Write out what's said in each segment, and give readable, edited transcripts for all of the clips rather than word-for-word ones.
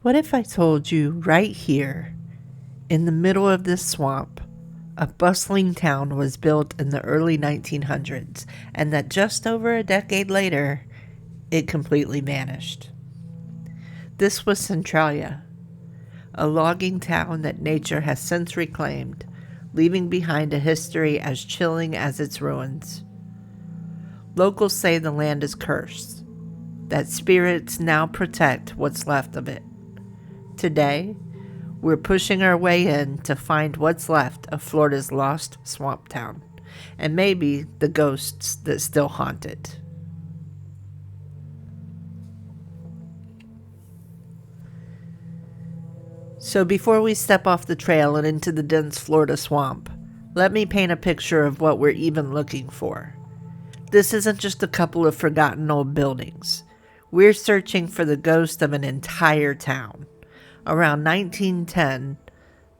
What if I told you right here, in the middle of this swamp, a bustling town was built in the early 1900s, and that just over a decade later, it completely vanished? This was Centralia, a logging town that nature has since reclaimed, leaving behind a history as chilling as its ruins. Locals say the land is cursed, that spirits now protect what's left of it. Today, we're pushing our way in to find what's left of Florida's lost swamp town, and maybe the ghosts that still haunt it. So before we step off the trail and into the dense Florida swamp, let me paint a picture of what we're even looking for. This isn't just a couple of forgotten old buildings. We're searching for the ghost of an entire town. Around 1910,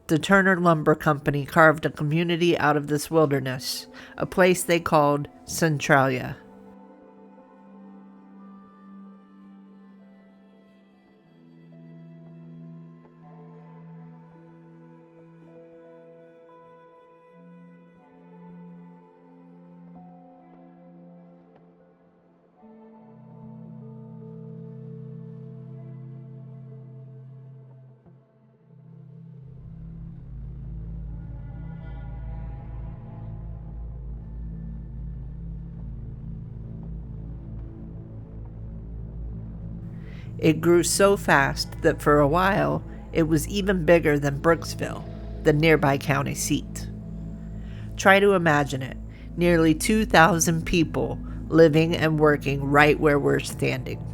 the Turner Lumber Company carved a community out of this wilderness, a place they called Centralia. It grew so fast that for a while, it was even bigger than Brooksville, the nearby county seat. Try to imagine it, nearly 2,000 people living and working right where we're standing.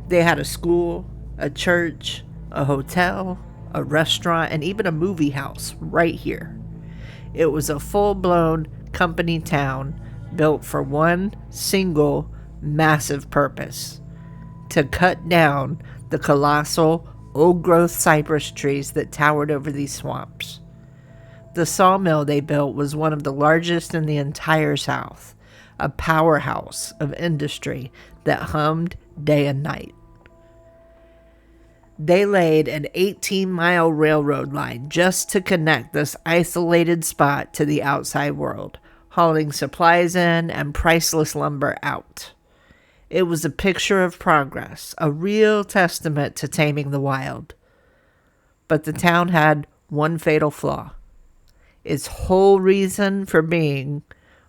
They had a school, a church, a hotel, a restaurant, and even a movie house right here. It was a full-blown company town built for one single massive purpose: to cut down the colossal, old-growth cypress trees that towered over these swamps. The sawmill they built was one of the largest in the entire South, a powerhouse of industry that hummed day and night. They laid an 18-mile railroad line just to connect this isolated spot to the outside world, hauling supplies in and priceless lumber out. It was a picture of progress, a real testament to taming the wild. But the town had one fatal flaw. Its whole reason for being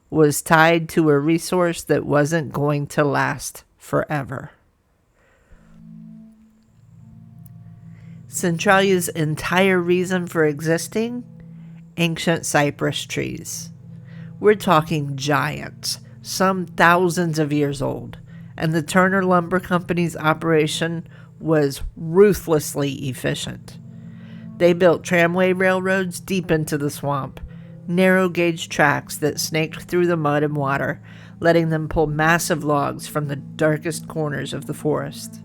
was tied to a resource that wasn't going to last forever. Centralia's entire reason for existing? Ancient cypress trees. We're talking giants, some thousands of years old. And the Turner Lumber Company's operation was ruthlessly efficient. They built tramway railroads deep into the swamp, narrow-gauge tracks that snaked through the mud and water, letting them pull massive logs from the darkest corners of the forest.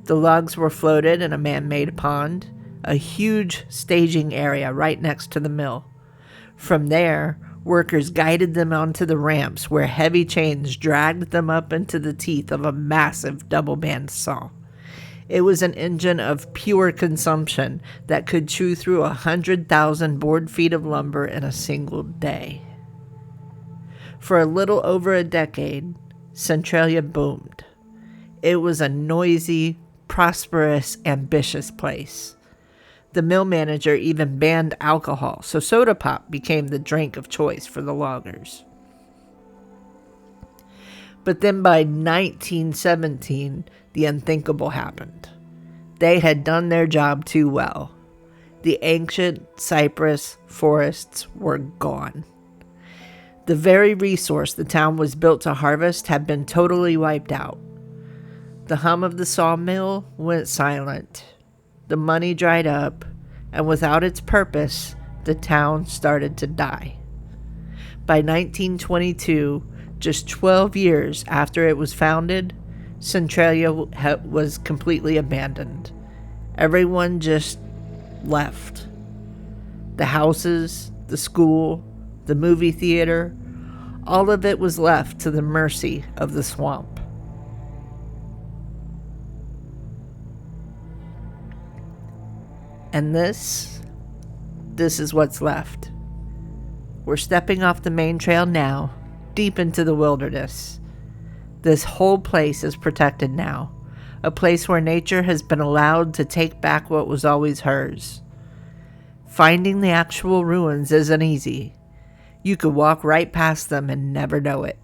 The logs were floated in a man-made pond, a huge staging area right next to the mill. From there, workers guided them onto the ramps where heavy chains dragged them up into the teeth of a massive double-band saw. It was an engine of pure consumption that could chew through 100,000 board feet of lumber in a single day. For a little over a decade, Centralia boomed. It was a noisy, prosperous, ambitious place. The mill manager even banned alcohol, so soda pop became the drink of choice for the loggers. But then by 1917, the unthinkable happened. They had done their job too well. The ancient cypress forests were gone. The very resource the town was built to harvest had been totally wiped out. The hum of the sawmill went silent. The money dried up, and without its purpose, the town started to die. By 1922, just 12 years after it was founded, Centralia was completely abandoned. Everyone just left. The houses, the school, the movie theater, all of it was left to the mercy of the swamp. And this is what's left. We're stepping off the main trail now, deep into the wilderness. This whole place is protected now, a place where nature has been allowed to take back what was always hers. Finding the actual ruins isn't easy. You could walk right past them and never know it.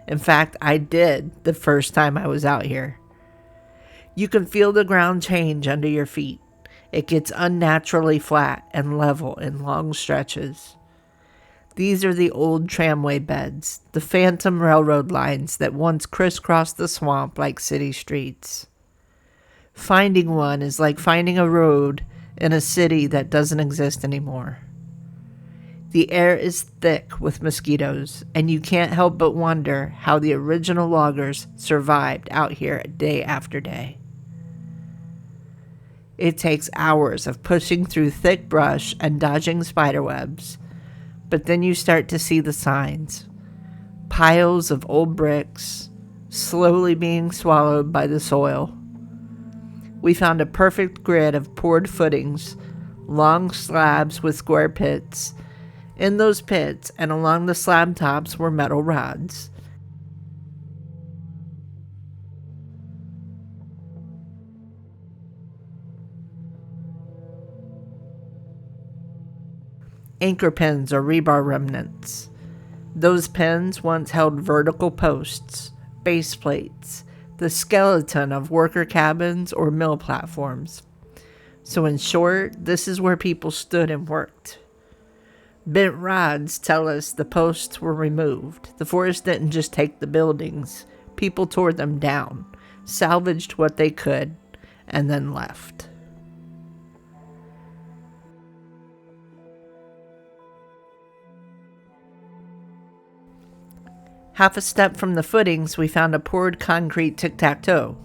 In fact, I did the first time I was out here. You can feel the ground change under your feet. It gets unnaturally flat and level in long stretches. These are the old tramway beds, the phantom railroad lines that once crisscrossed the swamp like city streets. Finding one is like finding a road in a city that doesn't exist anymore. The air is thick with mosquitoes, and you can't help but wonder how the original loggers survived out here day after day. It takes hours of pushing through thick brush and dodging spiderwebs, but then you start to see the signs. Piles of old bricks, slowly being swallowed by the soil. We found a perfect grid of poured footings, long slabs with square pits. In those pits and along the slab tops were metal rods. Anchor pins or rebar remnants. Those pins once held vertical posts, base plates, the skeleton of worker cabins or mill platforms. So in short, this is where people stood and worked. Bent rods tell us the posts were removed. The forest didn't just take the buildings. People tore them down, salvaged what they could, and then left. Half a step from the footings, we found a poured concrete tic-tac-toe.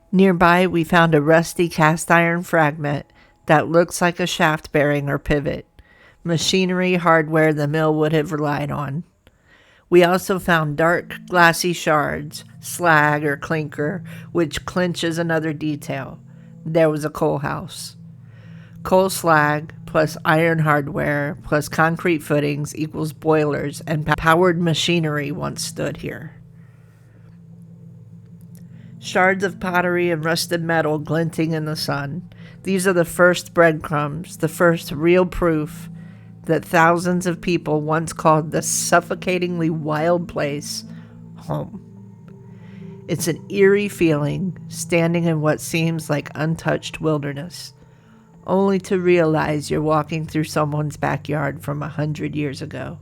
Nearby, we found a rusty cast iron fragment that looks like a shaft bearing or pivot, machinery hardware the mill would have relied on. We also found dark, glassy shards, slag or clinker, which clinches another detail. There was a coal house. Coal slag plus iron hardware plus concrete footings equals boilers and powered machinery once stood here. Shards of pottery and rusted metal glinting in the sun. These are the first breadcrumbs, the first real proof that thousands of people once called this suffocatingly wild place home. It's an eerie feeling standing in what seems like untouched wilderness, only to realize you're walking through someone's backyard from 100 years ago.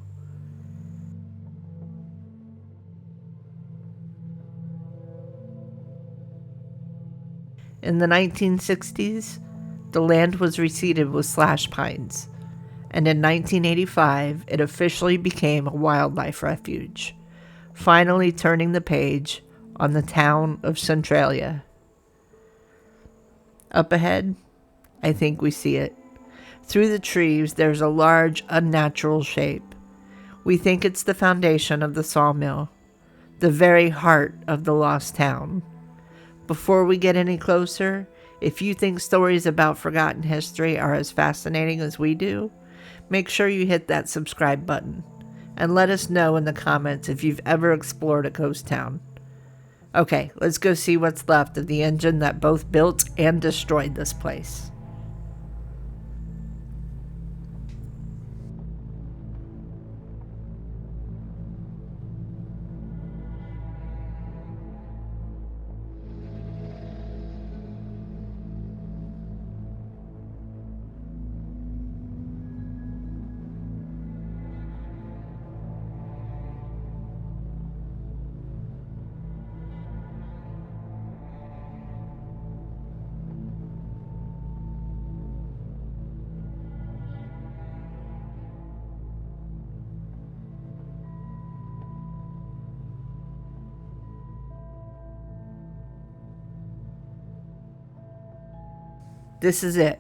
In the 1960s, the land was reseeded with slash pines, and in 1985, it officially became a wildlife refuge, finally turning the page on the town of Centralia. Up ahead, I think we see it. Through the trees, there's a large, unnatural shape. We think it's the foundation of the sawmill, the very heart of the lost town. Before we get any closer, if you think stories about forgotten history are as fascinating as we do, make sure you hit that subscribe button and let us know in the comments if you've ever explored a ghost town. Okay, let's go see what's left of the engine that both built and destroyed this place. This is it.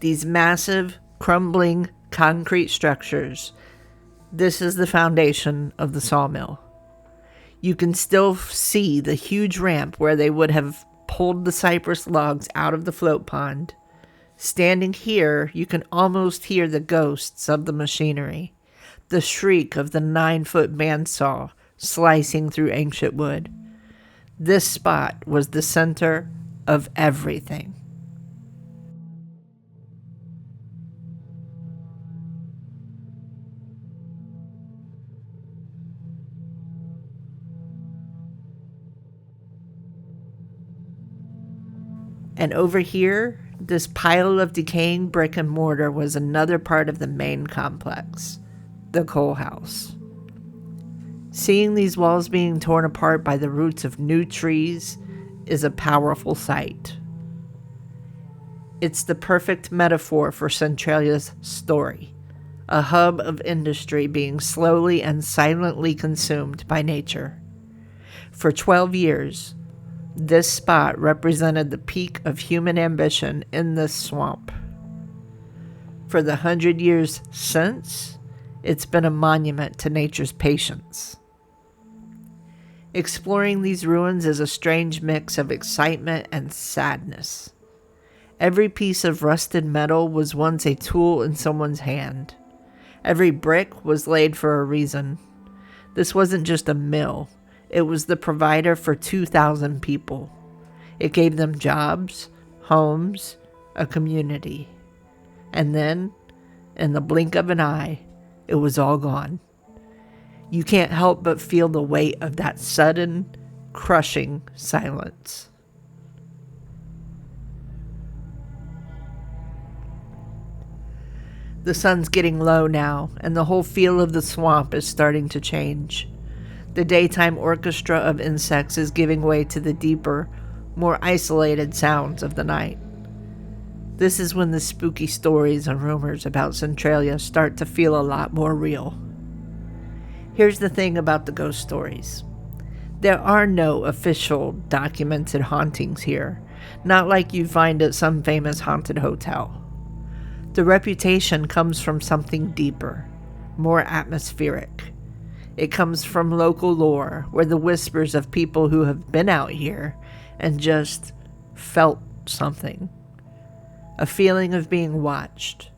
These massive, crumbling concrete structures. This is the foundation of the sawmill. You can still see the huge ramp where they would have pulled the cypress logs out of the float pond. Standing here, you can almost hear the ghosts of the machinery. The shriek of the 9-foot bandsaw slicing through ancient wood. This spot was the center of everything. And over here, this pile of decaying brick and mortar was another part of the main complex, the coal house. Seeing these walls being torn apart by the roots of new trees is a powerful sight. It's the perfect metaphor for Centralia's story, a hub of industry being slowly and silently consumed by nature. For 12 years, this spot represented the peak of human ambition in this swamp. For the 100 years since, it's been a monument to nature's patience. Exploring these ruins is a strange mix of excitement and sadness. Every piece of rusted metal was once a tool in someone's hand. Every brick was laid for a reason. This wasn't just a mill. It was the provider for 2,000 people. It gave them jobs, homes, a community. And then, in the blink of an eye, it was all gone. You can't help but feel the weight of that sudden, crushing silence. The sun's getting low now, and the whole feel of the swamp is starting to change. The daytime orchestra of insects is giving way to the deeper, more isolated sounds of the night. This is when the spooky stories and rumors about Centralia start to feel a lot more real. Here's the thing about the ghost stories. There are no official documented hauntings here, not like you find at some famous haunted hotel. The reputation comes from something deeper, more atmospheric. It comes from local lore, where the whispers of people who have been out here and just felt something. A feeling of being watched.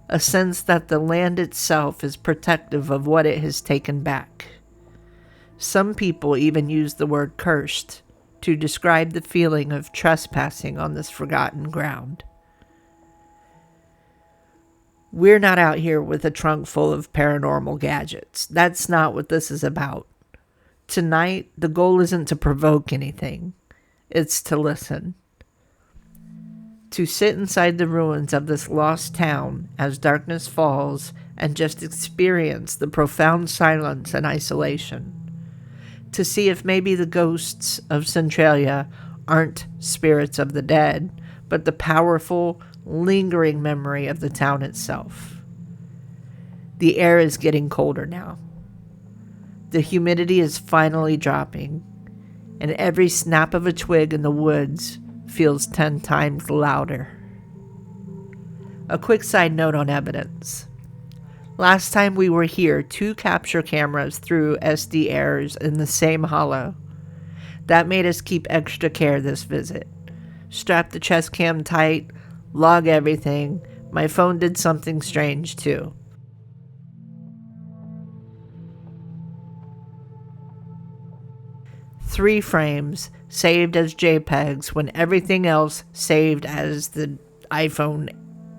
A sense that the land itself is protective of what it has taken back. Some people even use the word cursed to describe the feeling of trespassing on this forgotten ground. We're not out here with a trunk full of paranormal gadgets. That's not what this is about. Tonight, the goal isn't to provoke anything. It's to listen. To sit inside the ruins of this lost town as darkness falls and just experience the profound silence and isolation. To see if maybe the ghosts of Centralia aren't spirits of the dead, but the powerful, lingering memory of the town itself. The air is getting colder now. The humidity is finally dropping, and every snap of a twig in the woods feels 10 times louder. A quick side note on evidence. Last time we were here, 2 capture cameras threw SD errors in the same hollow. That made us keep extra care this visit. Strap the chest cam tight, log everything. My phone did something strange too. 3 frames saved as JPEGs when everything else saved as the iPhone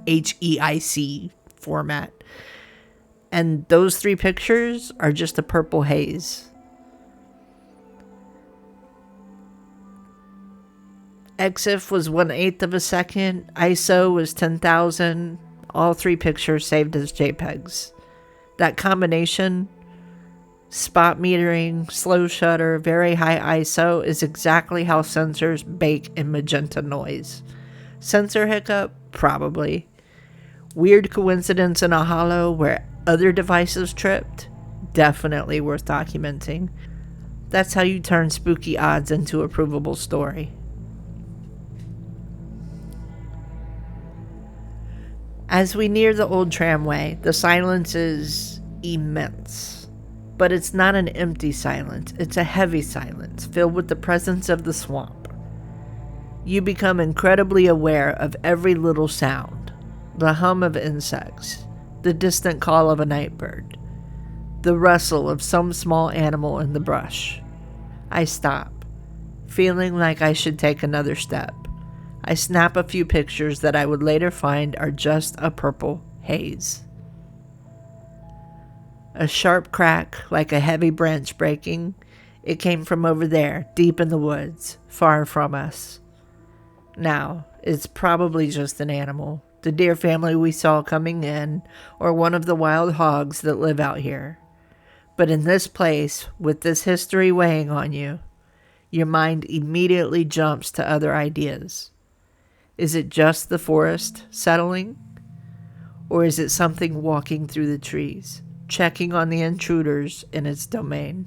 HEIC format. And those 3 pictures are just a purple haze. EXIF was 1/8 of a second. ISO was 10,000. All 3 pictures saved as JPEGs. That combination, spot metering, slow shutter, very high ISO, is exactly how sensors bake in magenta noise. Sensor hiccup? Probably. Weird coincidence in a hollow where other devices tripped? Definitely worth documenting. That's how you turn spooky odds into a provable story. As we near the old tramway, the silence is immense. But it's not an empty silence, it's a heavy silence filled with the presence of the swamp. You become incredibly aware of every little sound, the hum of insects, the distant call of a night bird, the rustle of some small animal in the brush. I stop, feeling like I should take another step. I snap a few pictures that I would later find are just a purple haze. A sharp crack, like a heavy branch breaking. It came from over there, deep in the woods, far from us. Now, it's probably just an animal, the deer family we saw coming in, or one of the wild hogs that live out here. But in this place, with this history weighing on you, your mind immediately jumps to other ideas. Is it just the forest settling? Or is it something walking through the trees, checking on the intruders in its domain?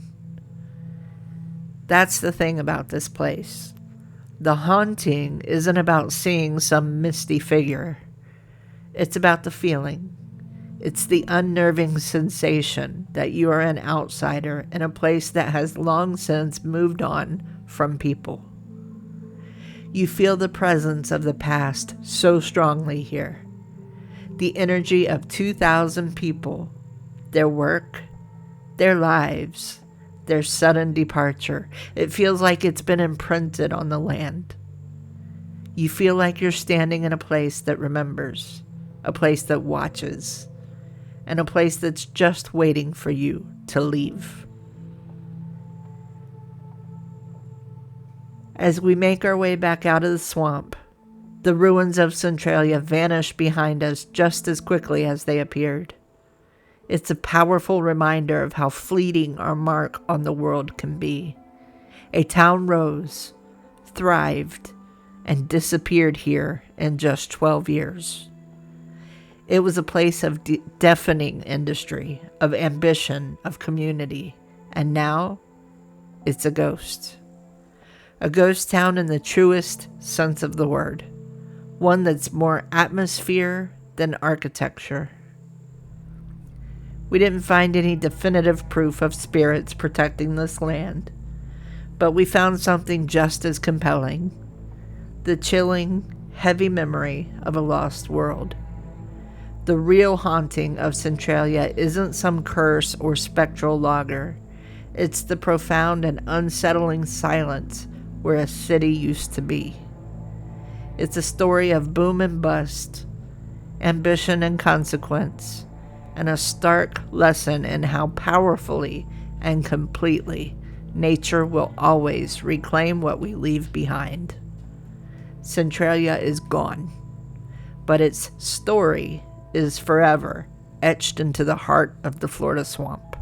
That's the thing about this place. The haunting isn't about seeing some misty figure. It's about the feeling. It's the unnerving sensation that you are an outsider in a place that has long since moved on from people. You feel the presence of the past so strongly here. The energy of 2,000 people, their work, their lives, their sudden departure. It feels like it's been imprinted on the land. You feel like you're standing in a place that remembers, a place that watches, and a place that's just waiting for you to leave. As we make our way back out of the swamp, the ruins of Centralia vanish behind us just as quickly as they appeared. It's a powerful reminder of how fleeting our mark on the world can be. A town rose, thrived, and disappeared here in just 12 years. It was a place of deafening industry, of ambition, of community, and now it's a ghost. A ghost town in the truest sense of the word. One that's more atmosphere than architecture. We didn't find any definitive proof of spirits protecting this land, but we found something just as compelling. The chilling, heavy memory of a lost world. The real haunting of Centralia isn't some curse or spectral logger. It's the profound and unsettling silence where a city used to be. It's a story of boom and bust, ambition and consequence, and a stark lesson in how powerfully and completely nature will always reclaim what we leave behind. Centralia is gone, but its story is forever etched into the heart of the Florida swamp.